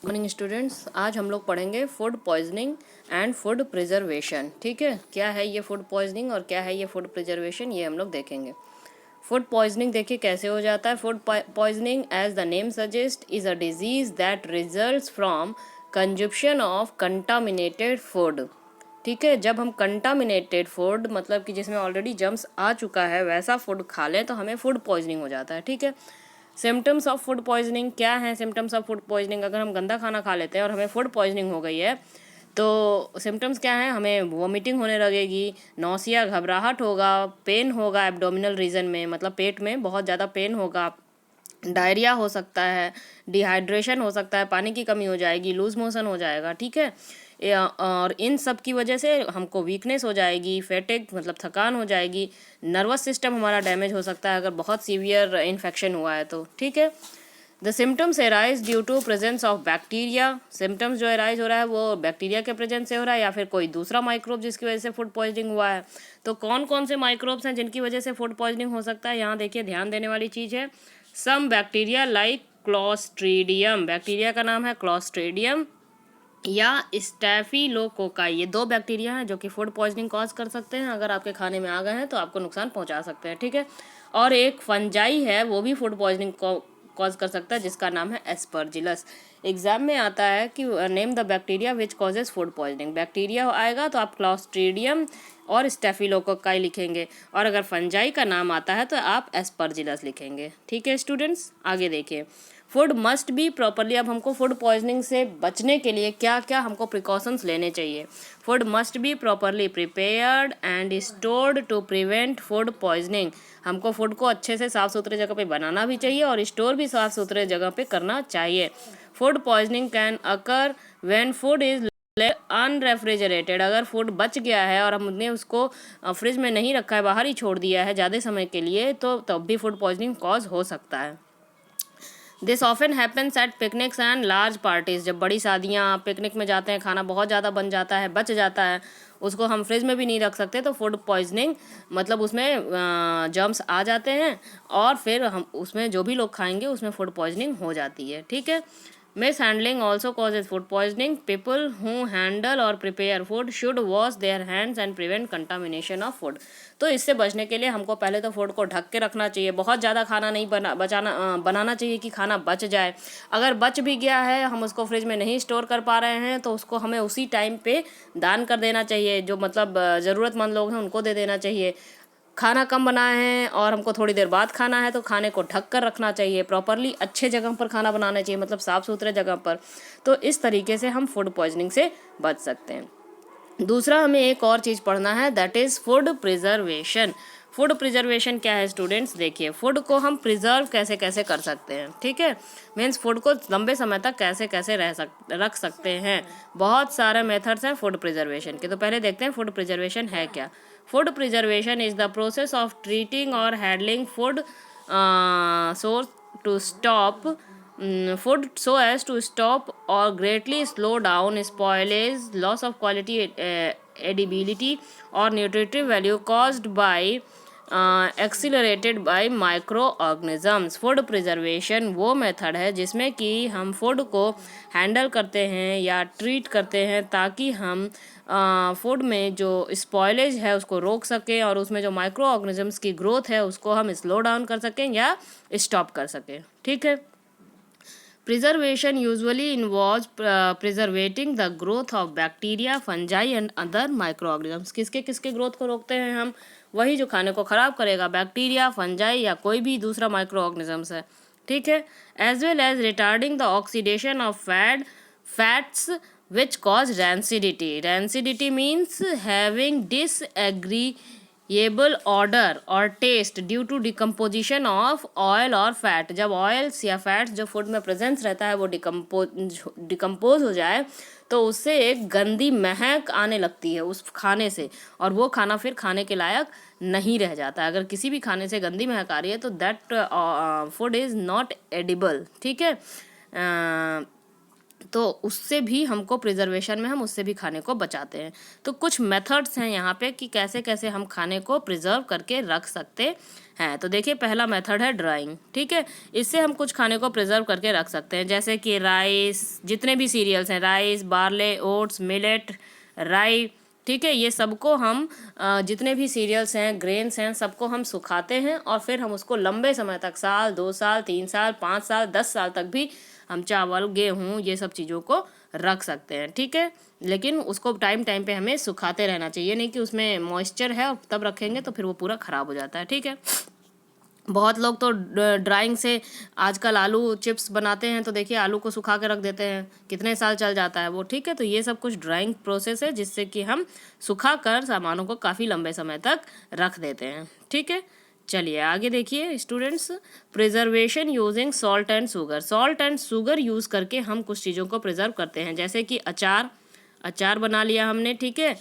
Morning students, आज हम लोग पढ़ेंगे food poisoning and food preservation. ठीक है, क्या है ये फूड पॉइजनिंग और क्या है ये फूड प्रिजर्वेशन, ये हम लोग देखेंगे। फूड पॉइजनिंग देखिए कैसे हो जाता है। Food poisoning, as the name suggest, is a disease that results from consumption of contaminated food. ठीक है, जब हम कंटामिनेटेड फूड मतलब कि जिसमें ऑलरेडी जर्म्स आ चुका है वैसा फूड खा लें तो हमें फूड पॉइजनिंग हो जाता है। ठीक है, सिम्टम्स ऑफ फूड पॉइजनिंग क्या है? सिम्टम्स ऑफ फूड पॉइजनिंग, अगर हम गंदा खाना खा लेते हैं और हमें फूड पॉइजनिंग हो गई है तो सिम्टम्स क्या हैं? हमें वॉमिटिंग होने लगेगी, नौसिया, घबराहट होगा, पेन होगा एब्डोमिनल रीजन में, मतलब पेट में बहुत ज़्यादा पेन होगा, डायरिया हो सकता है, डिहाइड्रेशन हो सकता है, पानी की कमी हो जाएगी, लूज मोशन हो जाएगा। ठीक है, और इन सब की वजह से हमको वीकनेस हो जाएगी, फैटिग मतलब थकान हो जाएगी, नर्वस सिस्टम हमारा डैमेज हो सकता है अगर बहुत सीवियर इन्फेक्शन हुआ है तो। ठीक है, the symptoms arise due to presence of bacteria. Symptoms जो एराइज हो रहा है वो बैक्टीरिया के प्रेजेंस से हो रहा है या फिर कोई दूसरा माइक्रोब जिसकी वजह से फूड पॉइजनिंग हुआ है। तो कौन कौन से माइक्रोब्स हैं जिनकी वजह से फूड पॉइजनिंग हो सकता है? यहाँ देखिए, ध्यान देने वाली चीज़ है। Some bacteria like clostridium, bacteria का नाम है क्लॉस्ट्रीडियम या स्टैफिलोकोकाई, ये दो बैक्टीरिया हैं जो कि फूड पॉइजनिंग कॉज कर सकते हैं। अगर आपके खाने में आ गए हैं तो आपको नुकसान पहुंचा सकते हैं। ठीक है, और एक फंजाई है वो भी फूड पॉइजनिंग कॉज कर सकता है जिसका नाम है एस्परजिलस। एग्जाम में आता है कि name the bacteria which causes food poisoning, bacteria आएगा तो आप क्लॉस्ट्रीडियम और स्टेफिलोकोकाई लिखेंगे, और अगर फंजाई का नाम आता है तो आप एस्परजिलस लिखेंगे। ठीक है स्टूडेंट्स, आगे देखिए। फूड मस्ट बी प्रॉपरली, अब हमको फूड पॉइजनिंग से बचने के लिए क्या क्या हमको प्रिकॉशंस लेने चाहिए। Food must be properly prepared and stored to prevent food poisoning, हमको फूड को अच्छे से साफ़ सुथरे जगह पे बनाना भी चाहिए और स्टोर भी साफ़ सुथरे जगह पे करना चाहिए। Food poisoning can occur when food is unrefrigerated, अगर फूड बच गया है और हमने उसको फ्रिज में नहीं रखा है, बाहर ही छोड़ दिया है ज़्यादा समय के लिए, तो तब भी फूड पॉइजनिंग कॉज हो सकता है। This often happens at picnics and large parties, जब बड़ी शादियाँ पिकनिक में जाते हैं, खाना बहुत ज़्यादा बन जाता है, बच जाता है, उसको हम फ्रिज में भी नहीं रख सकते, तो फूड पॉइजनिंग मतलब उसमें जर्म्स आ जाते हैं और फिर हम उसमें जो भी लोग खाएंगे उसमें फूड पॉइजनिंग हो जाती है। ठीक है, mishandling also causes food poisoning, people who handle और prepare food should wash their hands and prevent contamination of food. तो इससे बचने के लिए हमको पहले तो फूड को ढक के रखना चाहिए, बहुत ज़्यादा खाना नहीं बनाना चाहिए कि खाना बच जाए। अगर बच भी गया है, हम उसको फ्रिज में नहीं स्टोर कर पा रहे हैं तो उसको हमें उसी टाइम पे दान कर देना चाहिए, जो मतलब ज़रूरतमंद लोग हैं उनको दे देना चाहिए। खाना कम बनाए हैं और हमको थोड़ी देर बाद खाना है तो खाने को ढक कर रखना चाहिए, प्रॉपरली अच्छे जगह पर खाना बनाना चाहिए, मतलब साफ़ सुथरे जगह पर। तो इस तरीके से हम फूड पॉइजनिंग से बच सकते हैं। दूसरा हमें एक और चीज़ पढ़ना है, that is food preservation. Food preservation क्या है स्टूडेंट्स? देखिए, फूड को हम प्रिजर्व कैसे कैसे कर सकते हैं। ठीक है, मीन्स फूड को लंबे समय तक कैसे कैसे रख सकते हैं। बहुत सारे मेथड्स हैं फूड प्रिजर्वेशन के, तो पहले देखते हैं फूड प्रिजर्वेशन है क्या। Food preservation is the process of treating और handling food source to stop food so as to stop or greatly slow down spoilage, loss of quality, edibility or nutritive value caused by accelerated bye micro organisms. Food preservation वो method है जिसमें कि हम food को handle करते हैं या treat करते हैं ताकि हम फूड में जो स्पॉयलेज है उसको रोक सकें और उसमें जो माइक्रो ऑर्गेनिजम्स की ग्रोथ है उसको हम स्लो डाउन कर सकें या स्टॉप कर सकें। ठीक है, preservation usually involves preservating the growth of bacteria, fungi and other microorganisms। किसके किसके ग्रोथ को रोकते हैं हम? वही जो खाने को ख़राब करेगा, बैक्टीरिया, फंजाई या कोई भी दूसरा माइक्रो ऑर्गेनिजम्स है। ठीक है, as well as retarding the oxidation of fats which cause rancidity. Rancidity means having disagreeable odor or taste due to decomposition of oil or fat। जब ऑयल्स या फैट्स जो फूड में प्रेजेंस रहता है वो डिकम्पोज हो जाए तो उससे एक गंदी महक आने लगती है उस खाने से, और वो खाना फिर खाने के लायक नहीं रह जाता। अगर किसी भी खाने से गंदी महक आ रही है तो that food is not edible. ठीक है, तो उससे भी हमको प्रिजर्वेशन में हम उससे भी खाने को बचाते हैं। तो कुछ मेथड्स हैं यहाँ पे कि कैसे कैसे हम खाने को प्रिजर्व करके रख सकते हैं। तो देखिए, पहला मेथड है ड्राइंग। ठीक है, इससे हम कुछ खाने को प्रिजर्व करके रख सकते हैं, जैसे कि राइस, जितने भी सीरियल्स हैं, राइस, बार्ले, ओट्स, मिलेट, राई। ठीक है, ये सबको हम जितने भी सीरियल्स हैं, ग्रेन्स हैं, सबको हम सुखाते हैं और फिर हम उसको लंबे समय तक, साल, 2 साल, 3 साल, 5 साल, 10 साल तक भी हम चावल, गेहूँ, ये सब चीज़ों को रख सकते हैं। ठीक है, लेकिन उसको टाइम टाइम पे हमें सुखाते रहना चाहिए, नहीं कि उसमें मॉइस्चर है और तब रखेंगे तो फिर वो पूरा ख़राब हो जाता है। ठीक है, बहुत लोग तो ड्राइंग से आजकल आलू चिप्स बनाते हैं, तो देखिए आलू को सुखा के रख देते हैं, कितने साल चल जाता है वो। ठीक है, तो ये सब कुछ ड्राइंग प्रोसेस है जिससे कि हम सुखा कर सामानों को काफ़ी लंबे समय तक रख देते हैं। ठीक है, चलिए आगे देखिए students, preservation using salt and sugar. Salt and sugar use करके हम कुछ चीज़ों को प्रिजर्व करते हैं, जैसे कि अचार। अचार बना लिया हमने। ठीक है,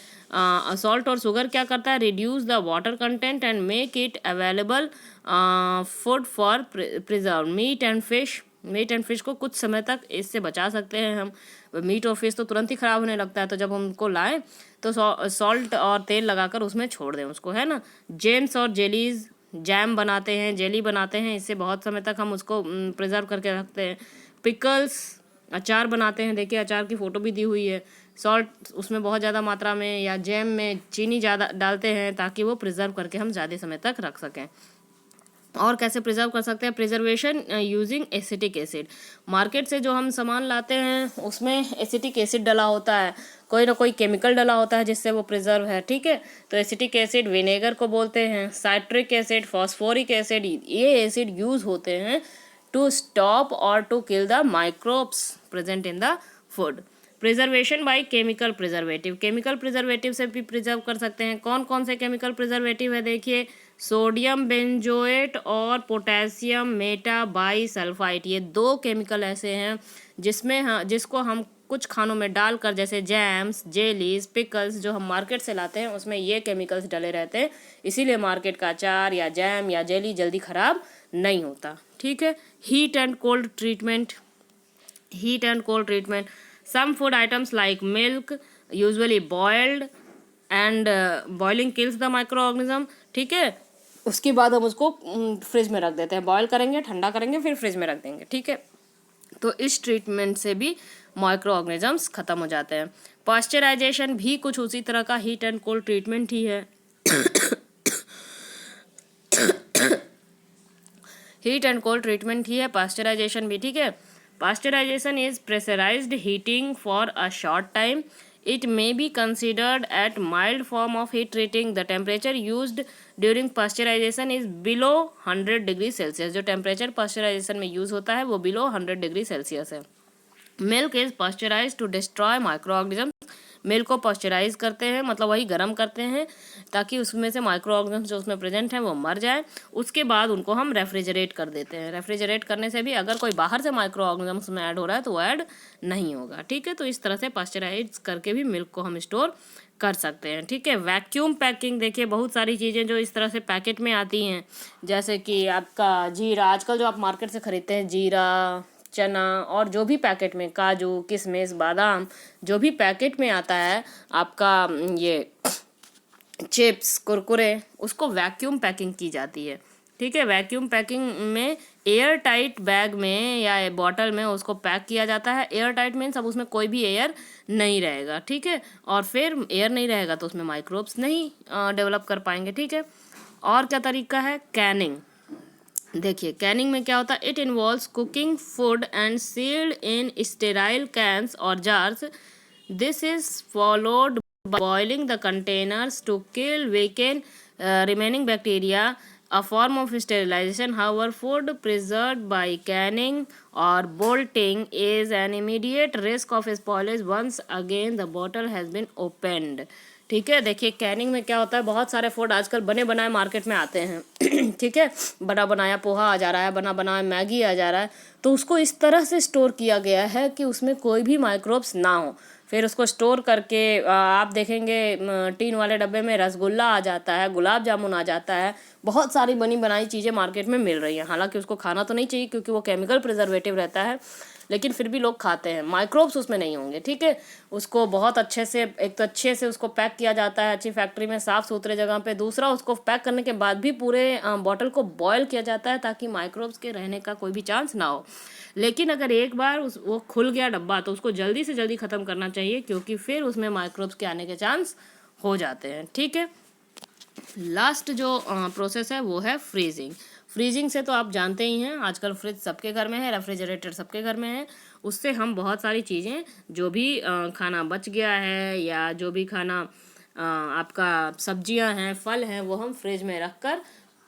सॉल्ट और शुगर क्या करता है, reduce the water content and make it available food for preserve. Meat and fish, meat and fish को कुछ समय तक इससे बचा सकते हैं हम। मीट और फिश तो तुरंत ही ख़राब होने लगता है, तो जब हम उनको लाएं तो सॉल्ट और तेल लगाकर उसमें छोड़ दें उसको, है ना। जेम्स और जेलीज, जैम बनाते हैं, जेली बनाते हैं, इससे बहुत समय तक हम उसको प्रिजर्व करके रखते हैं। पिकल्स, अचार बनाते हैं, देखिए अचार की फ़ोटो भी दी हुई है। सॉल्ट उसमें बहुत ज़्यादा मात्रा में या जैम में चीनी ज़्यादा डालते हैं ताकि वो प्रिजर्व करके हम ज़्यादा समय तक रख सकें। और कैसे प्रिजर्व कर सकते हैं, preservation using acetic acid. Market से जो हम सामान लाते हैं उसमें एसिटिक एसिड डला होता है, कोई ना कोई केमिकल डला होता है जिससे वो प्रिजर्व है। ठीक है, तो एसिटिक एसिड विनेगर को बोलते हैं। साइट्रिक एसिड, फॉस्फोरिक एसिड, ये एसिड यूज होते हैं टू स्टॉप और to kill the microbes present in the food. Preservation by chemical preservative, chemical preservative से भी प्रिजर्व कर सकते हैं। कौन कौन से केमिकल प्रिजर्वेटिव है, देखिए सोडियम बेंजोएट और पोटेशियम मेटाबाइसल्फाइड, ये 2 केमिकल ऐसे हैं जिसको हम कुछ खानों में डालकर, जैसे जैम्स, जेलीज, पिकल्स जो हम मार्केट से लाते हैं उसमें ये केमिकल्स डले रहते हैं, इसीलिए मार्केट का अचार या जैम या जेली जल्दी ख़राब नहीं होता। ठीक है, heat and cold treatment, heat and cold treatment, some food items like milk usually boiled and boiling kills the micro organism. ठीक है, उसके बाद हम उसको फ्रिज में रख देते हैं, बॉयल करेंगे, ठंडा करेंगे, फिर फ्रिज में रख देंगे। ठीक है, तो इस ट्रीटमेंट से भी माइक्रो ऑर्गेनिजम्स ख़त्म हो जाते हैं। पास्चराइजेशन भी कुछ उसी तरह का हीट एंड कोल्ड ट्रीटमेंट ही है। हीट एंड कोल्ड ट्रीटमेंट ही है पास्चराइजेशन भी। ठीक है, pasteurization is pressurized heating for a short time. It may be considered at mild form of heat treating. The temperature used during pasteurization is below 100 degree Celsius. जो temperature pasteurization में use होता है वो below 100 degree Celsius है। Milk is pasteurize to destroy micro organism. Milk को pasteurize करते हैं, मतलब वही गर्म करते हैं ताकि उसमें से माइक्रो ऑर्गेनिज्म जो उसमें प्रेजेंट हैं वो मर जाए। उसके बाद उनको हम रेफ्रिजरेट कर देते हैं। रेफ्रिजरेट करने से भी अगर कोई बाहर से माइक्रो ऑर्गेनिज्म उसमें ऐड हो रहा है तो वो ऐड नहीं होगा। ठीक है, तो इस तरह से पास्चराइज करके भी मिल्क को हम स्टोर कर सकते हैं। ठीक है, वैक्यूम पैकिंग, देखिए बहुत सारी चीज़ें जो इस तरह से पैकेट में आती हैं, जैसे कि आपका जीरा, आजकल जो आप मार्केट से ख़रीदते हैं, जीरा, चना और जो भी पैकेट में काजू, किशमिश, बादाम, जो भी पैकेट में आता है आपका ये चिप्स, कुरकुरे, उसको वैक्यूम पैकिंग की जाती है। ठीक है, वैक्यूम पैकिंग में एयर टाइट बैग में या बॉटल में उसको पैक किया जाता है। एयर टाइट मीन्स अब उसमें कोई भी एयर नहीं रहेगा। ठीक है, और फिर एयर नहीं रहेगा तो उसमें माइक्रोब्स नहीं डेवलप कर पाएंगे। ठीक है, और क्या तरीका है, कैनिंग। देखिए कैनिंग में क्या होता है, it involves cooking food and sealed in sterile cans और jars. This is followed by boiling the containers to kill weaken remaining bacteria, a form of sterilization. However, food preserved by canning or bolting is an immediate risk of spoilage once again the bottle has been opened. ठीक है, देखिए Canning में क्या होता है, बहुत सारे food आजकल बने बनाए मार्केट में आते हैं। ठीक है, बना बनाया पोहा आ जा रहा है, बना बनाया मैगी आ जा रहा है, तो उसको इस तरह से स्टोर किया गया है कि उसमें कोई भी माइक्रोब्स ना हो। फिर उसको स्टोर करके आप देखेंगे टीन वाले डब्बे में रसगुल्ला आ जाता है, गुलाब जामुन आ जाता है, बहुत सारी बनी बनाई चीज़ें मार्केट में मिल रही हैं। हालांकि उसको खाना तो नहीं चाहिए क्योंकि वो केमिकल प्रिजर्वेटिव रहता है, लेकिन फिर भी लोग खाते हैं, माइक्रोब्स उसमें नहीं होंगे, ठीक है। उसको बहुत अच्छे से, एक तो अच्छे से उसको पैक किया जाता है अच्छी फैक्ट्री में साफ़ सुथरे जगह पे, दूसरा उसको पैक करने के बाद भी पूरे बॉटल को बॉयल किया जाता है ताकि माइक्रोब्स के रहने का कोई भी चांस ना हो। लेकिन अगर एक बार वो खुल गया डब्बा तो उसको जल्दी से जल्दी ख़त्म करना चाहिए, क्योंकि फिर उसमें माइक्रोब्स के आने के चांस हो जाते हैं, ठीक है। लास्ट जो प्रोसेस है वो है फ्रीजिंग। फ्रीजिंग से तो आप जानते ही हैं, आजकल फ्रिज सबके घर में है, रेफ्रिजरेटर सबके घर में है। उससे हम बहुत सारी चीज़ें, जो भी खाना बच गया है या जो भी खाना आपका सब्जियां हैं, फल हैं, वो हम फ्रिज में रख कर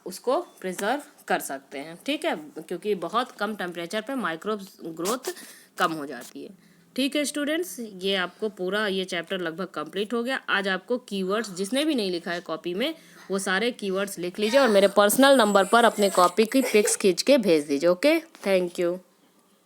उसको प्रिजर्व कर सकते हैं, ठीक है, क्योंकि बहुत कम टेम्परेचर पे माइक्रोब्स ग्रोथ कम हो जाती है, ठीक है स्टूडेंट्स। ये आपको पूरा ये चैप्टर लगभग कंप्लीट हो गया। आज आपको कीवर्ड्स, जिसने भी नहीं लिखा है कॉपी में, वो सारे कीवर्ड्स लिख लीजिए और मेरे पर्सनल नंबर पर अपने कॉपी की पिक्स खींच के भेज दीजिए। Okay, thank you.